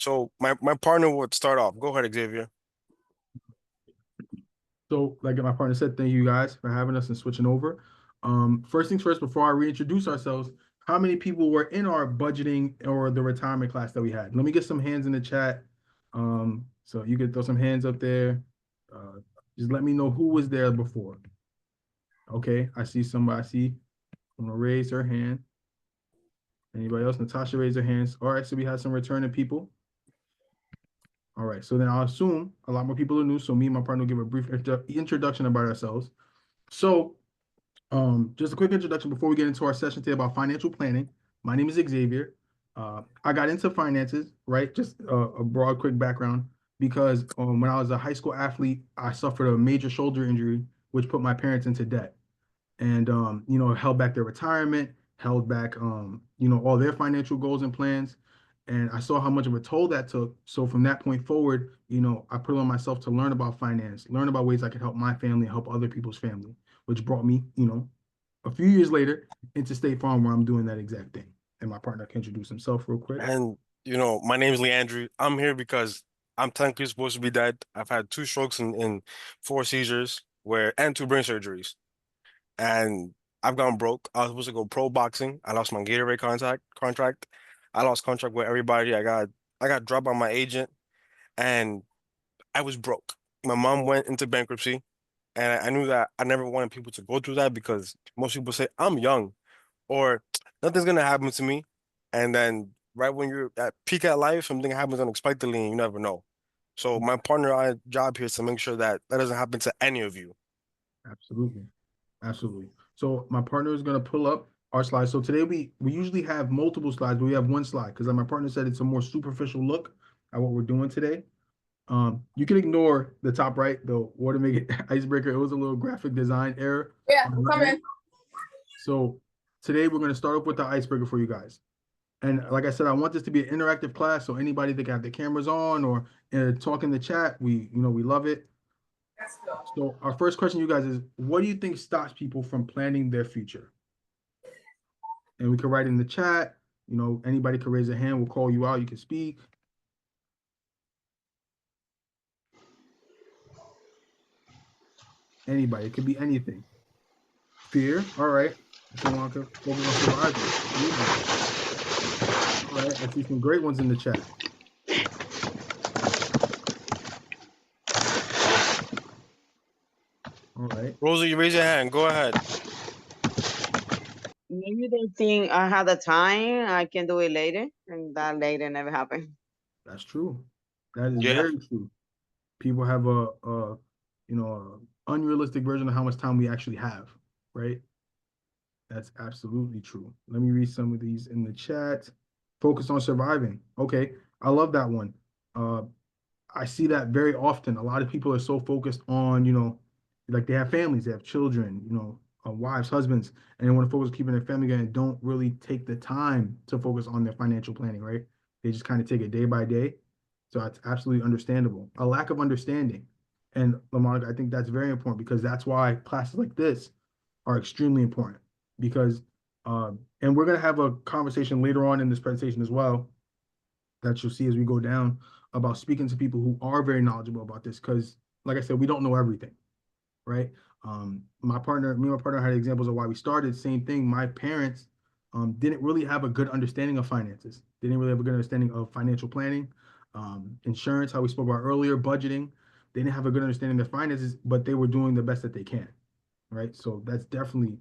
So my partner would start off. Go ahead, Xavier. So, like my partner said, thank you guys for having us and switching over. First things first, before I reintroduce ourselves, how many people were in our budgeting or the retirement class that we had? Let me get some hands in the chat. So you could throw some hands up there. Uh, just let me know who was there before. Okay, I see somebody. I see. I'm gonna raise her hand. Anybody else? Natasha raised her hands. All right, so we have some returning people. All right, so then I'll assume a lot more people are new. So me and my partner will give a brief introduction about ourselves. So just a quick introduction before we get into our session today about financial planning. My name is Xavier. I got into finances, right? Just a broad, quick background because when I was a high school athlete, I suffered a major shoulder injury, which put my parents into debt and held back their retirement, held back all their financial goals and plans. And I saw how much of a toll that took. So from that point forward, I put on myself to learn about finance, learn about ways I could help my family, help other people's family, which brought me, a few years later into State Farm where I'm doing that exact thing. And my partner can introduce himself real quick. And my name's Leandry. I'm here because I'm technically supposed to be dead. I've had two strokes and four seizures and two brain surgeries. And I've gone broke. I was supposed to go pro boxing. I lost my Gatorade contract. I lost contract with everybody. I got dropped by my agent and I was broke. My mom went into bankruptcy and I knew that I never wanted people to go through that because most people say I'm young or nothing's gonna happen to me. And then right when you're at peak at life, something happens unexpectedly and you never know. So my partner and I job here is to make sure that that doesn't happen to any of you. Absolutely. Absolutely. So my partner is going to pull up our slides. So today we usually have multiple slides, but we have one slide because like my partner said, it's a more superficial look at what we're doing today. You can ignore the top right, the water make it icebreaker. It was a little graphic design error. Yeah, I'm coming. So today we're going to start off with the icebreaker for you guys. And like I said, I want this to be an interactive class. So anybody that can have the cameras on or talk in the chat, we love it. Let's go. So our first question, you guys, is what do you think stops people from planning their future? And we can write in the chat. Anybody can raise a hand. We'll call you out. You can speak. Anybody. It could be anything. Fear. All right. Someone can focus on survival. All right. I see some great ones in the chat. All right. Rosie, you raise your hand. Go ahead. Maybe they think I have the time, I can do it later, and that later never happened. That's true. That is Yeah. very true. People have a unrealistic version of how much time we actually have, right? That's absolutely true. Let me read some of these in the chat. Focus on surviving. Okay, I love that one. Uh, I see that very often. A lot of people are so focused on, like they have families, they have children, wives, husbands, and they want to focus on keeping their family going and don't really take the time to focus on their financial planning, right? They just kind of take it day by day. So that's absolutely understandable. A lack of understanding. And Lamonica, I think that's very important because that's why classes like this are extremely important because, and we're going to have a conversation later on in this presentation as well that you'll see as we go down about speaking to people who are very knowledgeable about this because, like I said, we don't know everything, right? Me and my partner had examples of why we started. Same thing. My parents didn't really have a good understanding of finances. They didn't really have a good understanding of financial planning, insurance, how we spoke about earlier, budgeting. They didn't have a good understanding of finances, but they were doing the best that they can, right? So that's definitely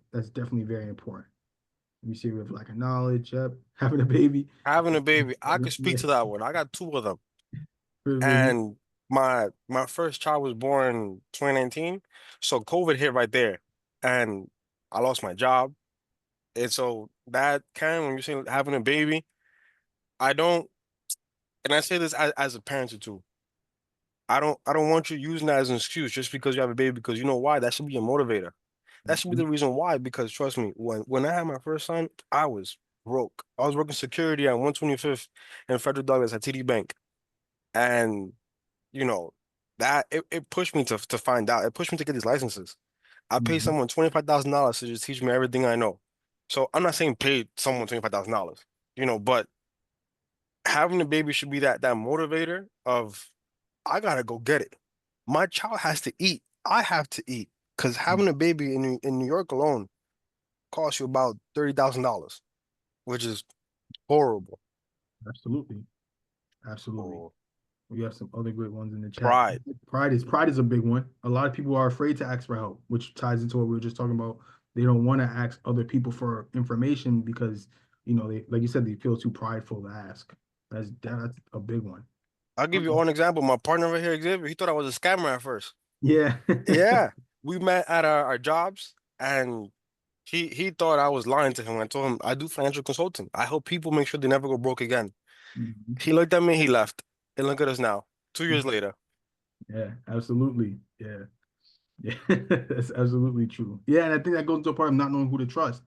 very important. Let me see, we have lack of knowledge. Yep, having a baby. Having a baby. I could speak to that one. I got two of them. Privilege. And my first child was born 2019. So COVID hit right there. And I lost my job. And so that when you're saying having a baby, I don't, and I say this as a parent too. I don't want you using that as an excuse just because you have a baby, because you know why? That should be a motivator. That should be the reason why, because trust me, when I had my first son, I was broke. I was working security at 125th and Frederick Douglass at TD Bank. And you know, that it pushed me to find out. It pushed me to get these licenses. I paid Mhm. someone $25,000 to just teach me everything I know. So I'm not saying pay someone $25,000, but having a baby should be that motivator of I gotta go get it. My child has to eat. I have to eat. Because having a baby in New York alone costs you about $30,000, which is horrible. Absolutely. Absolutely. Oh, We have some other great ones in the chat. pride. Pride is a big one. A lot of people are afraid to ask for help, which ties into what we were just talking about. They don't want to ask other people for information because, they, like you said, they feel too prideful to ask. That's a big one. I'll give you one example. My partner over here, Xavier, he thought I was a scammer at first. Yeah. Yeah. We met at our jobs and he thought I was lying to him. I told him I do financial consulting. I help people make sure they never go broke again. Mhm. He looked at me, he left. And look at us now, 2 years later. Yeah, absolutely. Yeah. Yeah, that's absolutely true. Yeah, and I think that goes into a part of not knowing who to trust,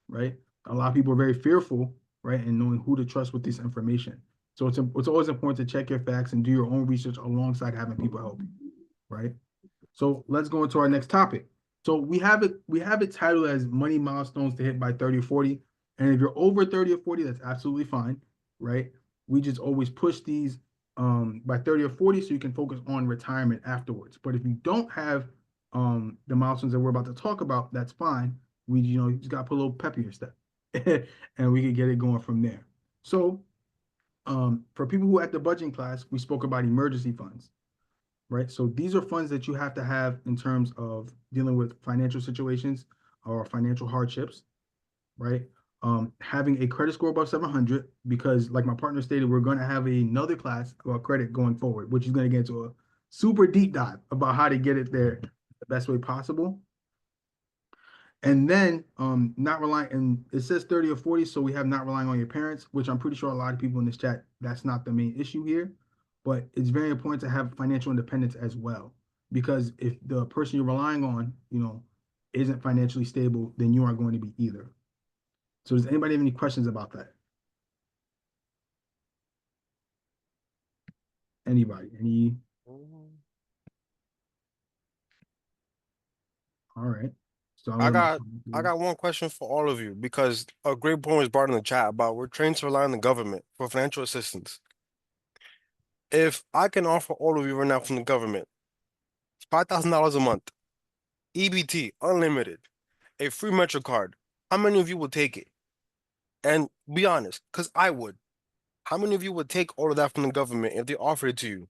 right? A lot of people are very fearful, right, and knowing who to trust with this information. So it's always important to check your facts and do your own research alongside having people help you, right? So let's go into our next topic. So we have it titled as money milestones to hit by 30 or 40. And if you're over 30 or 40, that's absolutely fine, right? We just always push these by 30 or 40 so you can focus on retirement afterwards. But if you don't have the milestones that we're about to talk about, that's fine. You just gotta put a little pep in your step and we can get it going from there. So for people who are at the budgeting class, we spoke about emergency funds, right? So these are funds that you have to have in terms of dealing with financial situations or financial hardships, right? Having a credit score above 700, because like my partner stated, we're going to have another class about credit going forward, which is going to get into a super deep dive about how to get it there the best way possible. And then not relying, and it says 30 or 40, so we have not relying on your parents, which I'm pretty sure a lot of people in this chat, that's not the main issue here. But it's very important to have financial independence as well. Because if the person you're relying on, isn't financially stable, then you aren't going to be either. So does anybody have any questions about that? Anybody? All right. So I I want got I got one question for all of you because a great point was brought in the chat about we're trained to rely on the government for financial assistance. If I can offer all of you right now from the government $5,000 a month, EBT, unlimited, a free Metro card, how many of you would take it? And be honest, because I would. How many of you would take all of that from the government if they offered it to you?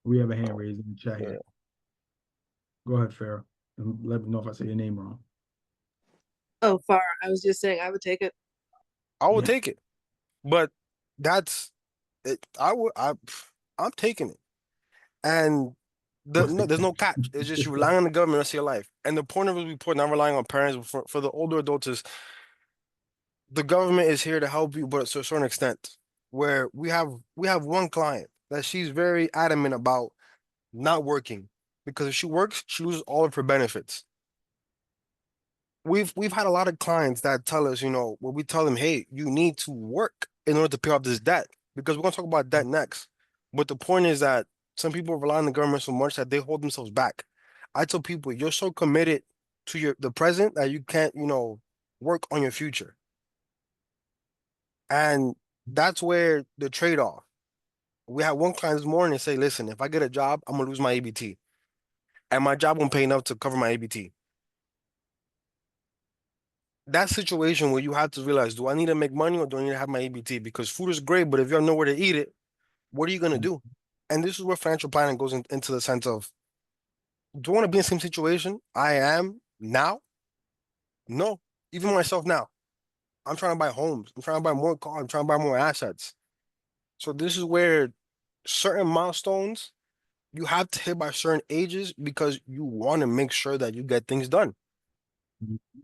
we have a hand raised in the chat Yeah. here. Go ahead, Farrah. And let me know if I say your name wrong. Oh, far. I was just saying I would take it. I would Yeah. take it. But that's it. I'm taking it. And What's the there's no catch? catch. It's just you relying on the government the rest of your life. And the point of this report, not relying on parents, for the older adults is the government is here to help you, but to a certain extent. Where we have one client that she's very adamant about not working because if she works, she loses all of her benefits. We've had a lot of clients that tell us, where we tell them, hey, you need to work in order to pay off this debt because we're gonna talk about debt next. But the point is that some people rely on the government so much that they hold themselves back. I tell people you're so committed to the present that you can't, work on your future. And that's where the trade-off. We had one client this morning say, listen, if I get a job, I'm gonna lose my ABT. And my job won't pay enough to cover my ABT. That situation where you have to realize, do I need to make money or do I need to have my ABT? Because food is great, but if you have nowhere to eat it, what are you going to do? And this is where financial planning goes into the sense of, do I want to be in the same situation I am now? No, even myself now. I'm trying to buy homes. I'm trying to buy more cars. I'm trying to buy more assets. So this is where certain milestones you have to hit by certain ages because you want to make sure that you get things done.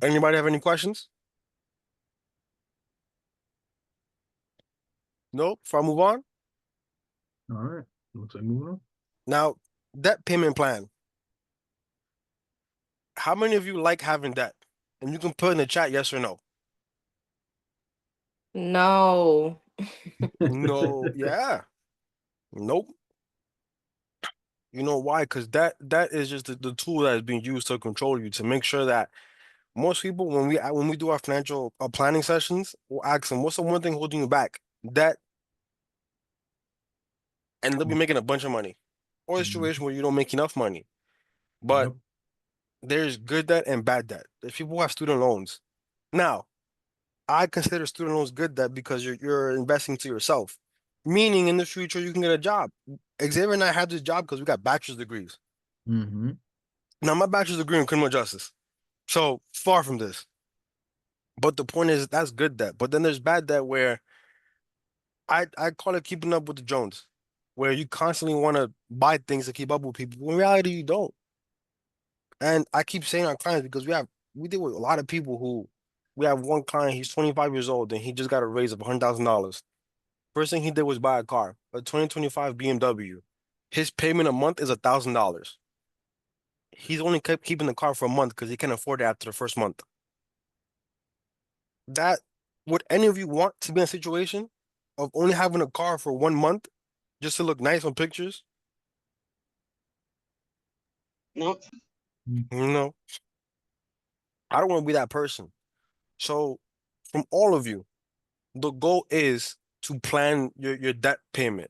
Anybody have any questions? No? Before I move on? All right. Looks like moving on. Now, debt payment plan. How many of you like having debt? And you can put in the chat yes or no. No. No, yeah. Nope. You know why? Because that is just the tool that is being used to control you to make sure that most people when we do our financial planning sessions, we'll ask them, what's the one thing holding you back? debt, and they'll be making a bunch of money. Or a situation where you don't make enough money. But Yep. there's good debt and bad debt. There's people who have student loans. Now, I consider student loans good debt because you're investing to yourself. Meaning in the future you can get a job. Xavier and I had this job because we got bachelor's degrees. Mm-hmm. Now my bachelor's degree in criminal justice. So far from this. But the point is that's good debt. But then there's bad debt where I call it keeping up with the Jones, where you constantly want to buy things to keep up with people. In reality, you don't. And I keep saying our clients because we deal with a lot of people who we have one client, he's 25 years old and he just got a raise of $100,000. First thing he did was buy a car, a 2025 BMW. His payment a month is $1,000. He's only kept keeping the car for a month because he can't afford it after the first month. That would any of you want to be in a situation of only having a car for 1 month just to look nice on pictures? No. No, I don't want to be that person. So, from all of you, the goal is to plan your debt payment.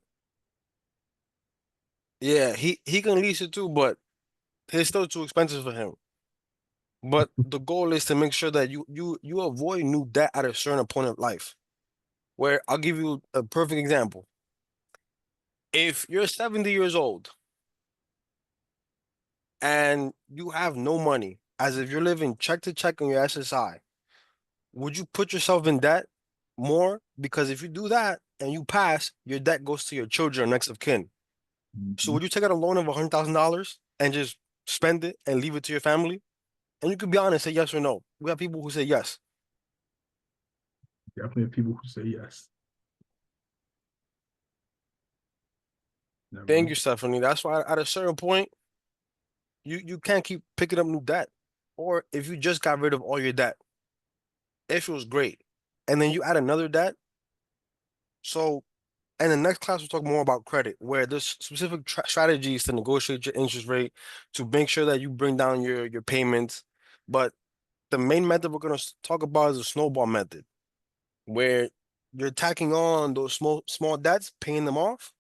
Yeah, he can lease it too, but it's still too expensive for him. But the goal is to make sure that you avoid new debt at a certain point of life. Where I'll give you a perfect example. If you're 70 years old and you have no money, as if you're living check to check on your SSI, would you put yourself in debt more? Because if you do that and you pass, your debt goes to your children or next of kin. So Mm-hmm. would you take out a loan of $100,000 and just spend it and leave it to your family? And you could be honest, say yes or no. We have people who say yes. Definitely people who say yes. Never Thank know. you, Stephanie. That's why at a certain point, you can't keep picking up new debt. Or if you just got rid of all your debt, it feels great. And then you add another debt. So in the next class, we'll talk more about credit, where there's specific strategies to negotiate your interest rate to make sure that you bring down your payments. But the main method we're going to talk about is the snowball method, where you're tacking on those small debts, paying them off,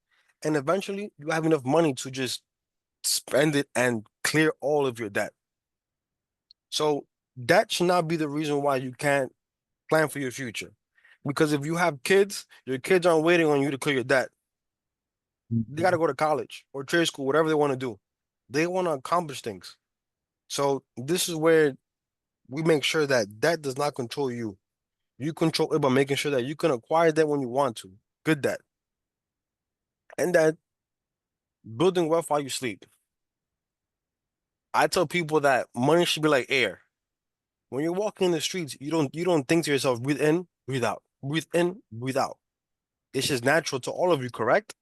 and eventually you have enough money to just spend it and clear all of your debt. So that should not be the reason why you can't plan for your future. Because if you have kids, your kids aren't waiting on you to clear your debt. They got to go to college or trade school, whatever they want to do. They want to accomplish things. So this is where we make sure that debt does not control you. You control it by making sure that you can acquire that when you want to. Good debt. And that building wealth while you sleep. I tell people that money should be like air. When you're walking in the streets, you don't think to yourself, breathe in, breathe out, breathe in, breathe out. It's just natural to all of you, correct?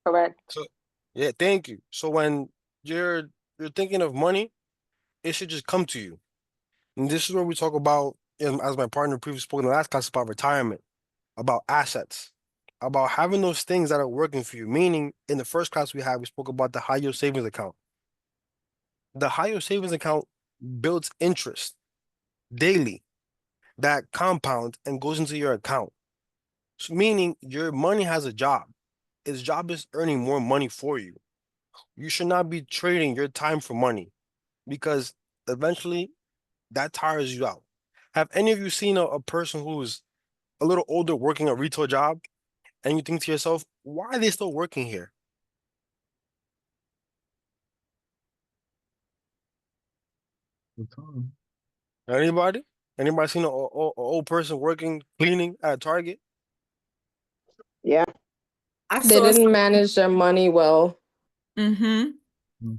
Correct. So yeah, thank you. So when you're thinking of money, it should just come to you. And this is where we talk about, as my partner previously spoke in the last class, about retirement, about assets, about having those things that are working for you. Meaning, in the first class we had, we spoke about the high yield savings account. The high yield savings account builds interest daily that compounds and goes into your account. So meaning your money has a job. Its job is earning more money for you. You should not be trading your time for money because eventually that tires you out. Have any of you seen a person who's a little older working a retail job and you think to yourself, why are they still working here? Good time. Anybody? Anybody seen a old person working cleaning at a Target? Yeah. I They saw didn't manage their money well. mm-hmm. Mm-hmm.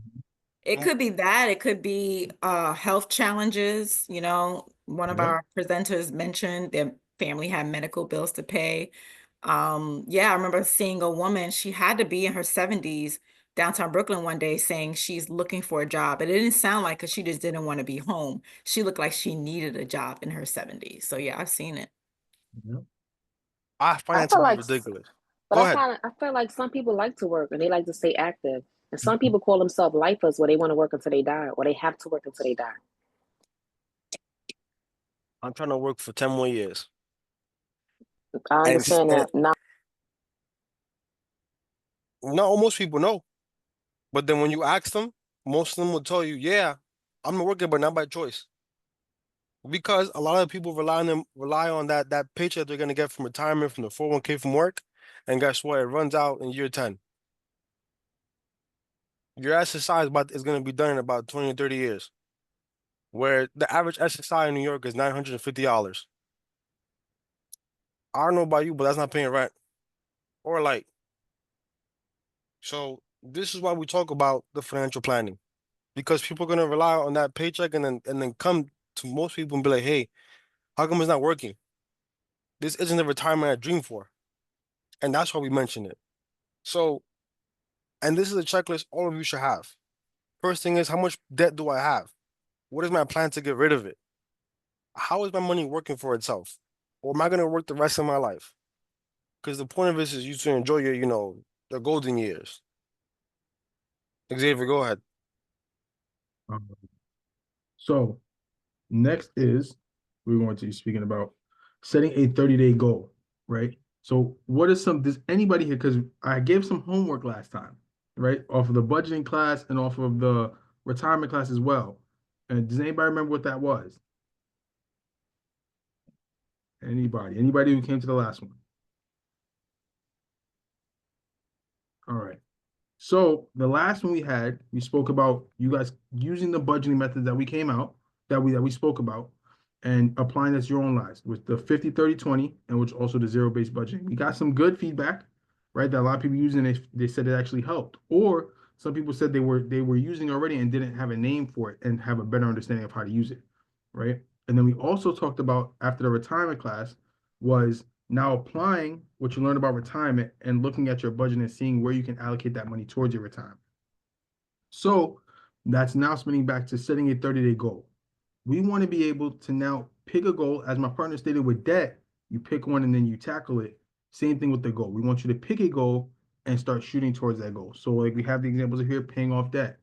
It Mm. could be that. It could be health challenges. You know, one of Yep. our presenters mentioned their family had medical bills to pay. Yeah, I remember seeing a woman, she had to be in her 70s downtown Brooklyn one day saying she's looking for a job. It didn't sound like because she just didn't want to be home. She looked like she needed a job in her 70s. So yeah, I've seen it. Yep. I find I that to feel be like, ridiculous. but Go ahead. I feel like some people like to work and they like to stay active, and some people call themselves lifers where they want to work until they die, or they have to work until they die. I'm trying to work for 10 more years. I And, understand and that. Not not most people know. But then when you ask them, most of them will tell you, yeah, I'm working, but not by choice. Because a lot of people rely on that paycheck they're gonna get from retirement, from the 401k from work. And guess what? It runs out in year 10. Your SSI is gonna be done in about 20 or 30 years. Where the average SSI in New York is $950. I don't know about you, but that's not paying rent or light. So this is why we talk about the financial planning. Because people are gonna rely on that paycheck and then come to most people and be like, hey, how come it's not working? This isn't the retirement I dreamed for. And that's why we mention it. So, and this is a checklist all of you should have. First thing is, how much debt do I have? What is my plan to get rid of it? How is my money working for itself? Or am I going to work the rest of my life? Because the point of this is you to enjoy the golden years. Xavier, go ahead. Um, So next is we're going to be speaking about setting a 30-day goal, right? So what is does anybody here, because I gave some homework last time, right? Off of the budgeting class and off of the retirement class as well. And does anybody remember what that was? Anybody who came to the last one? All right. So the last one we spoke about you guys using the budgeting methods that we came out, that we spoke about, and applying this to your own lives with the 50-30-20, and which also the zero-based budgeting. We got some good feedback, right? That a lot of people using it, they said it actually helped. Or some people said they were using it already and didn't have a name for it and have a better understanding of how to use it, right? And then we also talked about after the retirement class was now applying what you learned about retirement and looking at your budget and seeing where you can allocate that money towards your retirement. So that's now spinning back to setting a 30-day goal. We want to be able to now pick a goal. As my partner stated with debt, you pick one and then you tackle it. Same thing with the goal. We want you to pick a goal and start shooting towards that goal. So like we have the examples of here, paying off debt,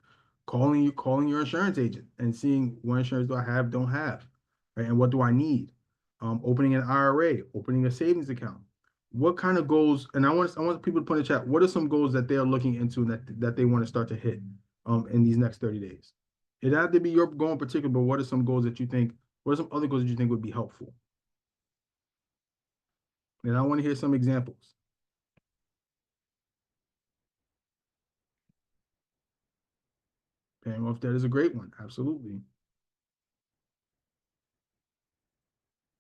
calling your insurance agent and seeing what insurance do I have, don't have, right? And what do I need? Opening an IRA, opening a savings account. What kind of goals? And I want people to put in the chat. What are some goals that they are looking into and that they want to start to hit in these next 30 days? It had to be your goal in particular, but what are some goals that you think? What are some other goals that you think would be helpful? And I want to hear some examples. Paying off debt is a great one. Absolutely.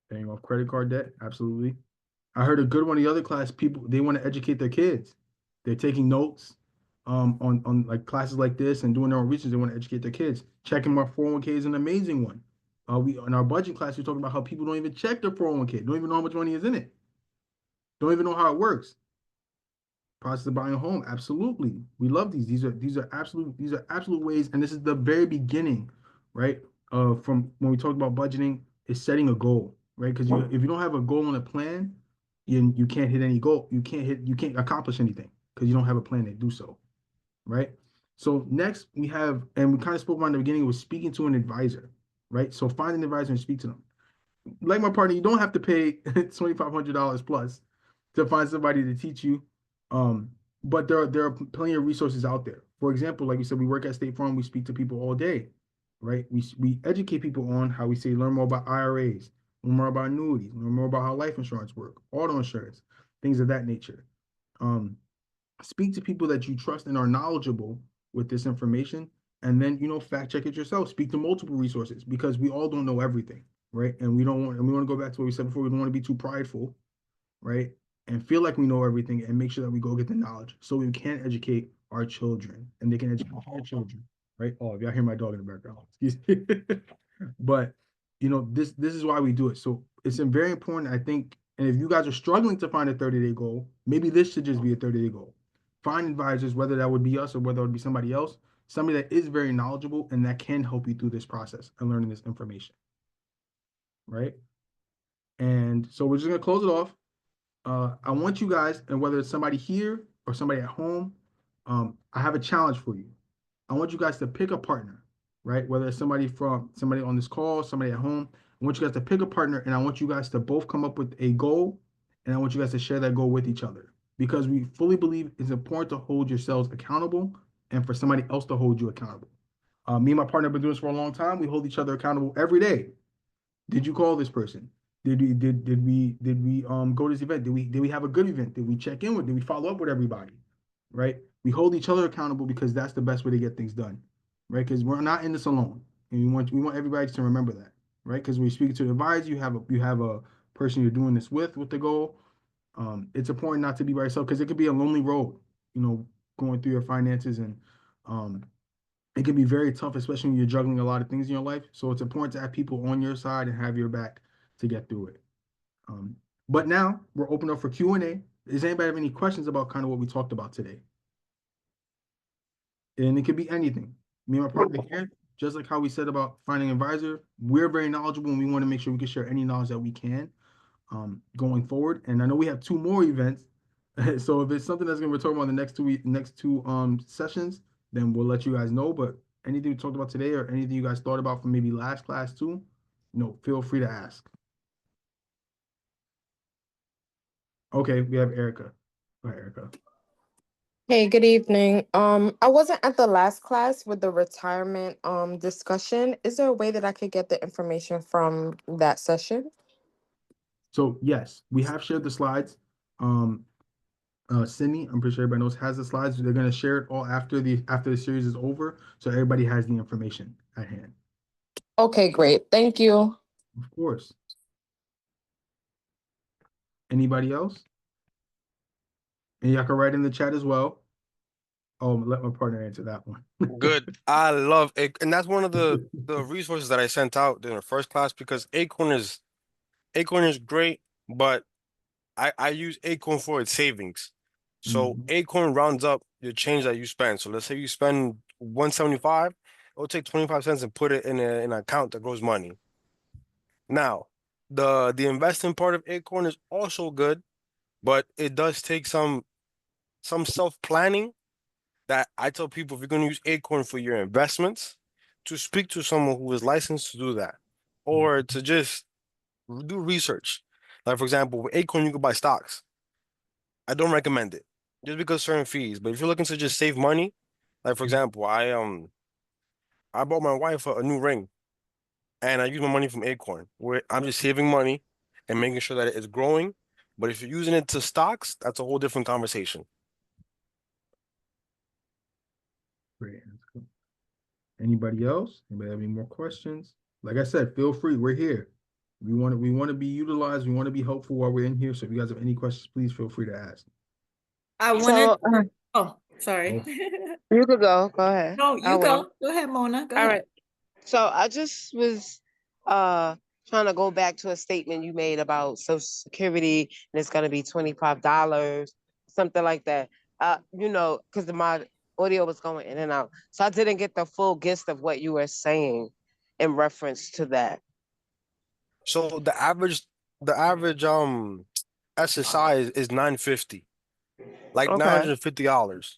Paying off credit card debt. Absolutely. I heard a good one in the other class. People, they want to educate their kids. They're taking notes on like classes like this and doing their own research. They want to educate their kids. Checking my 401k is an amazing one. We in our budget class, we talking about how people don't even check their 401k, don't even know how much money is in it, don't even know how it works. Process of buying a home, absolutely. We love these. These are absolute ways, and this is the very beginning, right? From when we talk about budgeting, is setting a goal, right? Because if you don't have a goal and a plan, you can't hit any goal. You can't accomplish anything because you don't have a plan to do so, right? So next we have, and we kind of spoke about in the beginning, was speaking to an advisor, right? So find an advisor and speak to them. Like my partner, you don't have to pay $2,500 plus to find somebody to teach you. Um, but there are plenty of resources out there. For example, like we said, we work at State Farm, we speak to people all day, right? We educate people on how we say learn more about IRAs, learn more about annuities, learn more about how life insurance work, auto insurance, things of that nature. Um, Speak to people that you trust and are knowledgeable with this information, and then fact check it yourself. Speak to multiple resources because we all don't know everything, right? And we want to go back to what we said before. We don't want to be too prideful, right? And feel like we know everything and make sure that we go get the knowledge so we can educate our children and they can educate our children, right? Oh, if y'all hear my dog in the background, excuse me. But this is why we do it. So it's very important, I think. And if you guys are struggling to find a 30-day goal, maybe this should just be a 30-day goal. Find advisors, whether that would be us or whether it would be somebody else, somebody that is very knowledgeable and that can help you through this process and learning this information, right? And so we're just gonna close it off. I want you guys, and whether it's somebody here or somebody at home, I have a challenge for you. I want you guys to pick a partner, right? Whether it's somebody on this call, somebody at home. I want you guys to pick a partner, and I want you guys to both come up with a goal, and I want you guys to share that goal with each other because we fully believe it's important to hold yourselves accountable and for somebody else to hold you accountable. Me and my partner have been doing this for a long time. We hold each other accountable every day. Did you call this person? Did we go to this event? Did we have a good event? Did we check in with? Did we follow up with everybody? Right? We hold each other accountable because that's the best way to get things done, right? Because we're not in this alone, and we want everybody to remember that, right? Because when you speak to the advisor, you have a person you're doing this with the goal. It's important not to be by yourself because it could be a lonely road, going through your finances and um, it can be very tough, especially when you're juggling a lot of things in your life. So it's important to have people on your side and have your back to get through it. Um, but now we're open up for Q&A. Does anybody have any questions about kind of what we talked about today? And it could be anything. Me and my partner here, just like how we said about finding an advisor, we're very knowledgeable and we want to make sure we can share any knowledge that we can going forward. And I know we have 2 more events. So if it's something that's going to be talking about the next two sessions, then we'll let you guys know. But anything we talked about today or anything you guys thought about from maybe last class too, feel free to ask. Okay, we have Erica. Go ahead, Erica. Hey, good evening. I wasn't at the last class with the retirement discussion. Is there a way that I could get the information from that session? So yes, we have shared the slides. Sydney, I'm pretty sure everybody knows, has the slides. They're going to share it all after the series is over, so everybody has the information at hand. Okay, great. Thank you. Of course. Anybody else? And y'all can write in the chat as well. Oh, let my partner answer that one. Good. I love it. And that's one of the resources that I sent out in the first class because Acorn is great, but I use Acorn for its savings. So Mhm. Acorn rounds up your change that you spend. So let's say you spend 175, it'll take 25 cents and put it in an account that grows money. Now, the investing part of Acorn is also good, but it does take some self-planning that I tell people if you're going to use Acorn for your investments, to speak to someone who is licensed to do that, or to just do research. Like for example, with Acorn, you can buy stocks. I don't recommend it just because certain fees. But if you're looking to just save money, like for example, I bought my wife a new ring, and I use my money from Acorn, where I'm just saving money and making sure that it's growing. But if you're using it to stocks, that's a whole different conversation. Great. That's good. Anybody else? Anybody have any more questions? Like I said, feel free. We're here. We want to be utilized. We want to be helpful while we're in here. So if you guys have any questions, please feel free to ask. I wanted So oh, sorry. Oh. you could go. Go ahead. No, I'll you wait. go. Go ahead, Mona. Go All ahead. right. So I just was trying to go back to a statement you made about Social Security and it's gonna be $25, something like that. Because my audio was going in and out. So I didn't get the full gist of what you were saying in reference to that. So the average SSI is 950, like Okay. $950.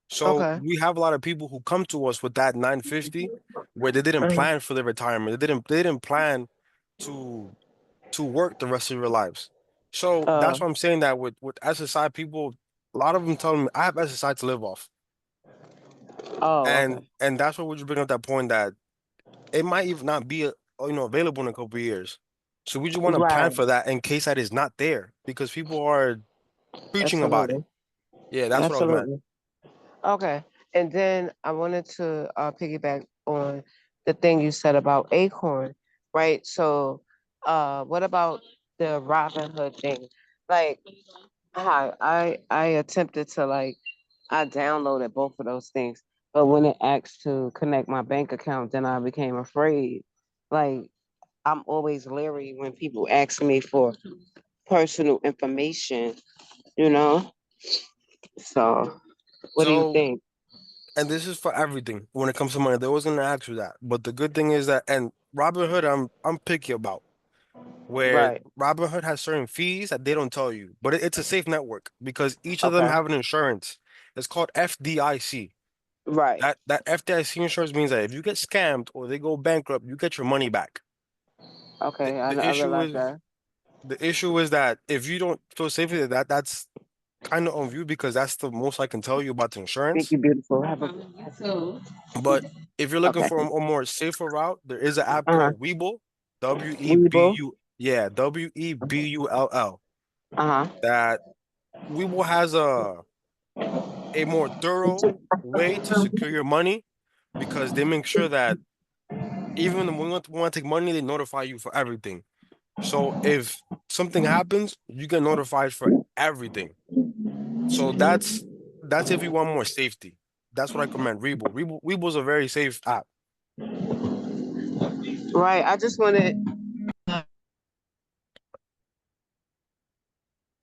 So Okay. we have a lot of people who come to us with that 950 where they didn't Mhm. plan for their retirement. They didn't plan to to work the rest of their lives. So Uh, that's why I'm saying that with SSI people, a lot of them tell me I have SSI to live off. oh, And okay. and that's what we just bring up that point that it might even not be available in a couple of years. So we just want to plan Right. for that in case that is not there because people are preaching about it. Absolutely. Yeah, that's what I was meant. Absolutely. Okay. And then I wanted to piggyback on the thing you said about Acorn, right? So what about the Robin Hood thing? Like I attempted to I downloaded both of those things, but when it asked to connect my bank account, then I became afraid. Like I'm always leery when people ask me for personal information, you know? So what do you So, think? and this is for everything when it comes to money. They always gonna ask you that. But the good thing is that, and Robinhood, I'm picky about, where Right. Robinhood has certain fees that they don't tell you, but it's a safe network because each of them Okay. have an insurance. It's called FDIC. Right. That FDIC insurance means that if you get scammed or they go bankrupt, you get your money back. Okay, The I issue realize is that. the issue is that if you don't feel safe with it, that's kind of on you because that's the most I can tell you about the Thank insurance. you, beautiful. Have a But if you're looking okay. for a more safer route, there is an app Uh-huh. called Webull, Weeble. WEBU, yeah, WEBULL. Uh-huh. That Webull has a more thorough way to secure your money because they make sure that even when want to take money, they notify you for everything. So if something happens, you get notified for everything. So that's if you want more safety. That's what I recommend. Webull is a very safe app. Right. I just wanted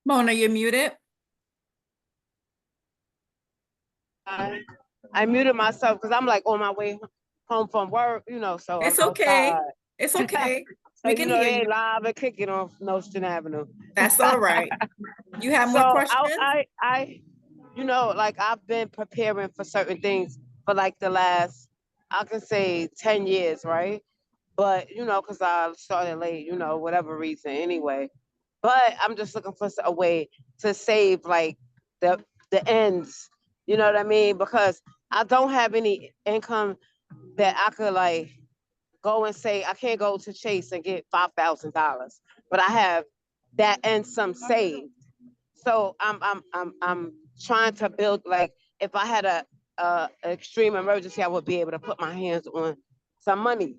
Mona, you're muted. I, I muted myself because I'm like on my way home from work, so I'm It's outside. okay. It's okay. So We can hear it ain't you. live and kicking on Nostrand Avenue. That's all right. You have more So questions? like I've been preparing for certain things for like the last, I can say 10 years, right? But, because I started late, whatever reason anyway. But I'm just looking for a way to save like the the ends, you know what I mean? Because I don't have any income that I could like go and say I can't go to Chase and get $5,000, but I have that and some saved. So I'm trying to build like if I had a extreme emergency, I would be able to put my hands on some money.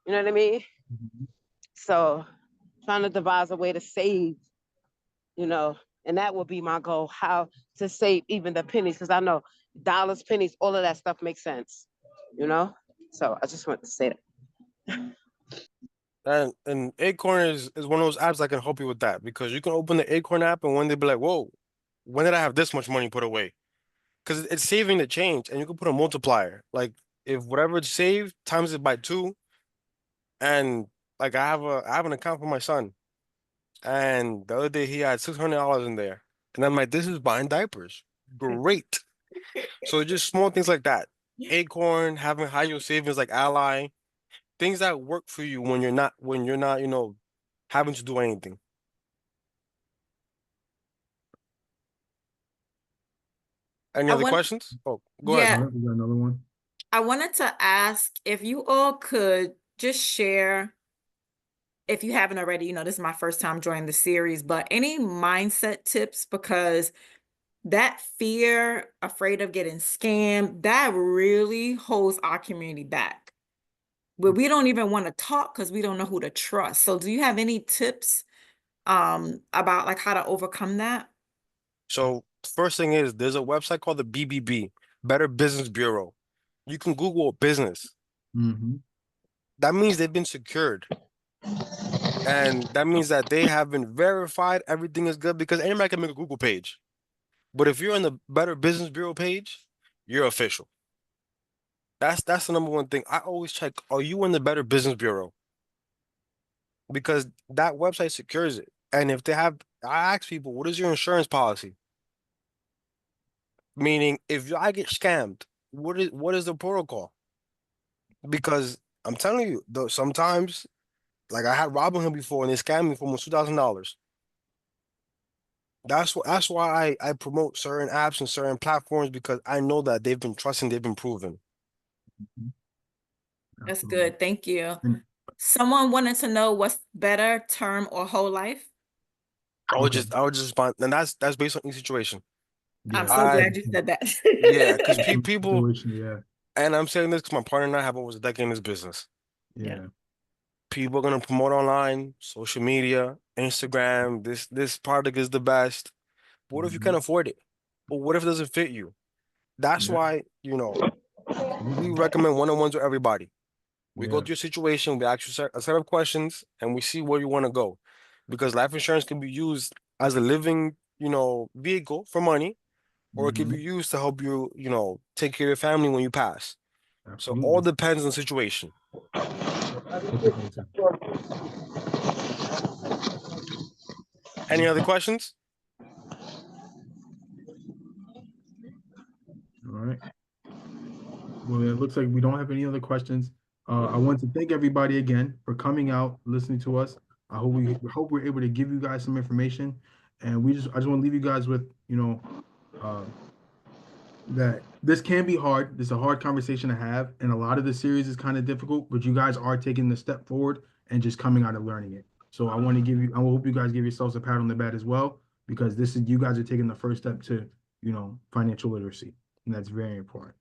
You know what I mean? Mhm. So trying to devise a way to save, you know, and that would be my goal, how to save even the pennies, because I know dollars, pennies, all of that stuff makes sense, you know? So I just want to say that. And Acorn is one of those apps that can help you with that because you can open the Acorn app and one day be like, whoa, when did I have this much money put away? Because it's saving the change and you can put a multiplier. Like if whatever it's saved times it by two, and like I have an account for my son, and the other day he had $600 in there, and I'm like, this is buying diapers. Great. So just small things like that. Acorn, having high yield savings like Ally, things that work for you when you're not, having to do anything. Any I other want, questions? Oh, go ahead. yeah, We got another one. I wanted to ask if you all could just share, if you haven't already, this is my first time joining the series, but any mindset tips because that fear, afraid of getting scammed, that really holds our community back. But we don't even want to talk because we don't know who to trust. So do you have any tips about like how to overcome that? So first thing is there's a website called the BBB, Better Business Bureau. You can Google a business. Mm-hmm. That means they've been secured. And that means that they have been verified, everything is good because anybody can make a Google page. But if you're on the Better Business Bureau page, you're official. That's the number one thing. I always check, are you in the Better Business Bureau? Because that website secures it. And if they have, I ask people, what is your insurance policy? Meaning, if I get scammed, what is the protocol? Because I'm telling you, though, sometimes, like I had Robinhood before, and they scammed me for almost $2,000. That's why I promote certain apps and certain platforms because I know that they've been trusting, they've been proven. Mhm. That's Absolutely. good. Thank you. And Someone wanted to know what's better, term or whole life. okay, I would just respond, and that's based on each situation. I'm yeah. so I glad you said that. Yeah, because people, Situation, yeah, and I'm saying this because my partner and I have almost a decade in this business. Yeah. yeah. People are gonna promote online, social media, Instagram. This product is the best. But what if you Mhm. can't afford it? Or what if it doesn't fit you? That's Yeah, why, we absolutely. recommend one-on-ones with everybody. We go Yeah. through your situation, we ask you a set of questions, and we see where you want to go. Because life insurance can be used as a living, vehicle for money, or it can Mm-hmm. be used to help you, take care of your family when you pass. So all Absolutely. depends on the situation. Perfect answer. Any other questions? All right. Well, it looks like we don't have any other questions. I want to thank everybody again for coming out, listening to us. I hope we're able to give you guys some information, and I just want to leave you guys with, uh, that this can be hard. This is a hard conversation to have, and a lot of the series is kind of difficult, but you guys are taking the step forward and just coming out and learning it. So I hope you guys give yourselves a pat on the back as well, because you guys are taking the first step to, financial literacy, and that's very important.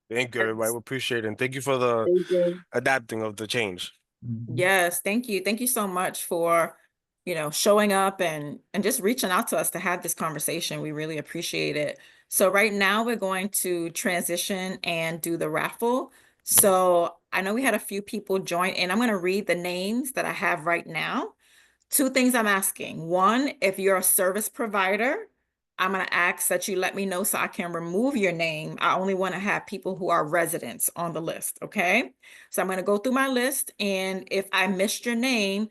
Thank you, everybody. We appreciate it. And thank you for the Thank you. adapting of the change. Yes, thank you. Thank you so much for, showing up and just reaching out to us to have this conversation. We really appreciate it. So right now we're going to transition and do the raffle. So I know we had a few people join in. I'm going to read the names that I have right now. Two things I'm asking. One, if you're a service provider, I'm going to ask that you let me know so I can remove your name. I only want to have people who are residents on the list, okay? So I'm going to go through my list, and if I missed your name,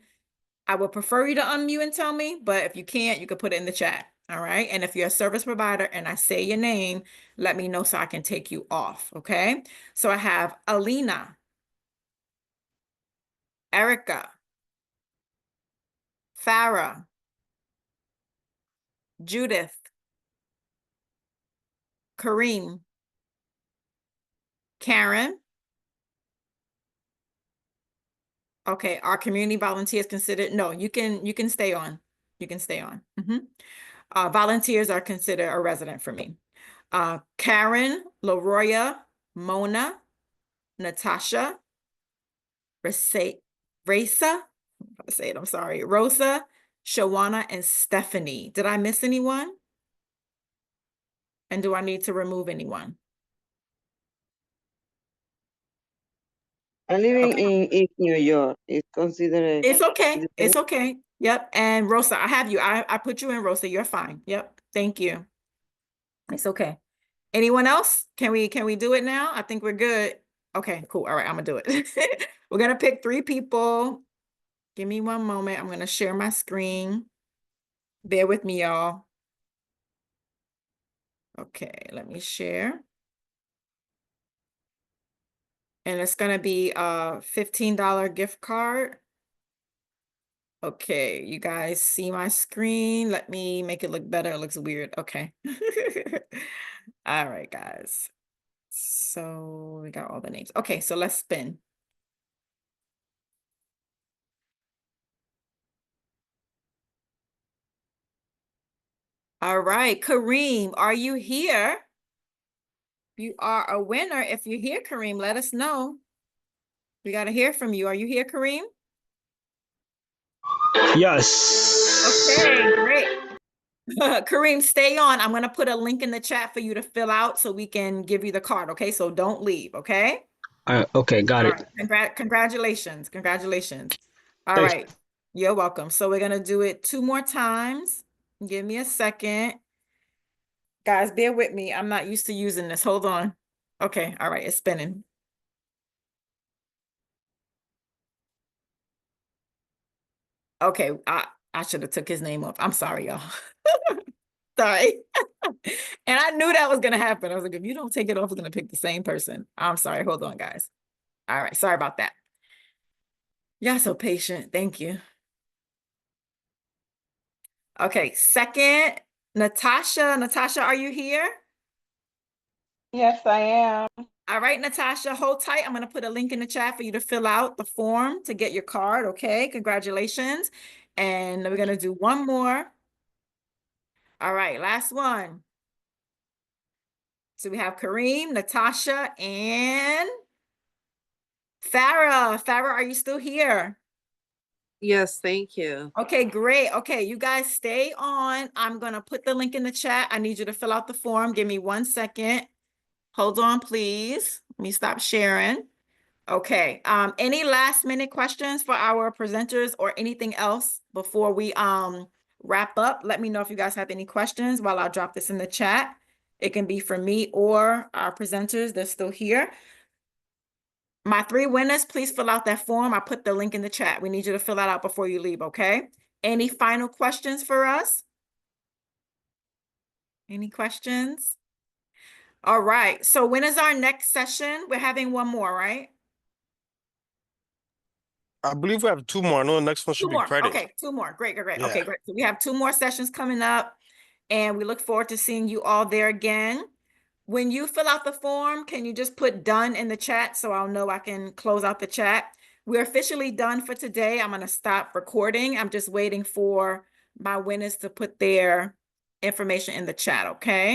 I would prefer you to unmute and tell me, but if you can't, you can put it in the chat, all right? And if you're a service provider and I say your name, let me know so I can take you off, okay? So I have Alina, Erica, Farah, Judith, Kareem, Karen. Okay, are community volunteers considered? No, you can stay on. You can stay on. Volunteers are considered a resident for me. Karen, LaRoya, Mona, Natasha, Raisa, I'm say it, I'm sorry, Rosa, Shawana, and Stephanie. Did I miss anyone? And do I need to remove anyone? I live Okay. in East New York. It's considered. It's okay. It's okay. Yep. And Rosa, I have you. I put you in, Rosa. You're fine. Yep. Thank you. It's okay. Anyone else? Can we do it now? I think we're good. Okay, cool. All right, I'm gonna do it. We're gonna pick 3 people. Give me one moment. I'm gonna share my screen. Bear with me, y'all. Okay, let me share. And it's gonna be a $15 gift card. Okay, you guys see my screen? Let me make it look better. It looks weird. Okay. All right, guys. So we got all the names. Okay, so let's spin. All right, Kareem, are you here? You are a winner. If you're here, Kareem, let us know. We got to hear from you. Are you here, Kareem? Yes. Okay, great. Kareem, stay on. I'm going to put a link in the chat for you to fill out so we can give you the card. Okay, so don't leave. Okay. Okay, got All it. right. Congratulations. Congratulations. All Thanks. right. You're welcome. So we're going to do it 2 more times. Give me a second. Guys, bear with me. I'm not used to using this. Hold on. Okay. All right. It's spinning. Okay. I should have took his name off. I'm sorry, y'all. Sorry. And I knew that was going to happen. I was like, if you don't take it off, we're going to pick the same person. I'm sorry. Hold on, guys. All right. Sorry about that. Y'all so patient. Thank you. Okay. Second, Natasha. Natasha, are you here? Yes, I am. All right, Natasha, hold tight. I'm going to put a link in the chat for you to fill out the form to get your card. Okay. Congratulations. And we're going to do one more. All right. Last one. So we have Kareem, Natasha, and Farah. Farah, are you still here? Yes, thank you. Okay, great. Okay, you guys stay on. I'm going to put the link in the chat. I need you to fill out the form. Give me 1 second. Hold on, please. Let me stop sharing. Okay. Any last minute questions for our presenters or anything else before we wrap up? Let me know if you guys have any questions while I'll drop this in the chat. It can be for me or our presenters. They're still here. My 3 winners, please fill out that form. I put the link in the chat. We need you to fill that out before you leave, okay? Any final questions for us? Any questions? All right. So when is our next session? We're having one more, right? I believe we have two more. I know the next one should Two be more. credit. Okay, two more. Great, great, great. Yeah. Okay, great. So we have two more sessions coming up, and we look forward to seeing you all there again. When you fill out the form, can you just put done in the chat so I'll know I can close out the chat? We're officially done for today. I'm going to stop recording. I'm just waiting for my winners to put their information in the chat, okay?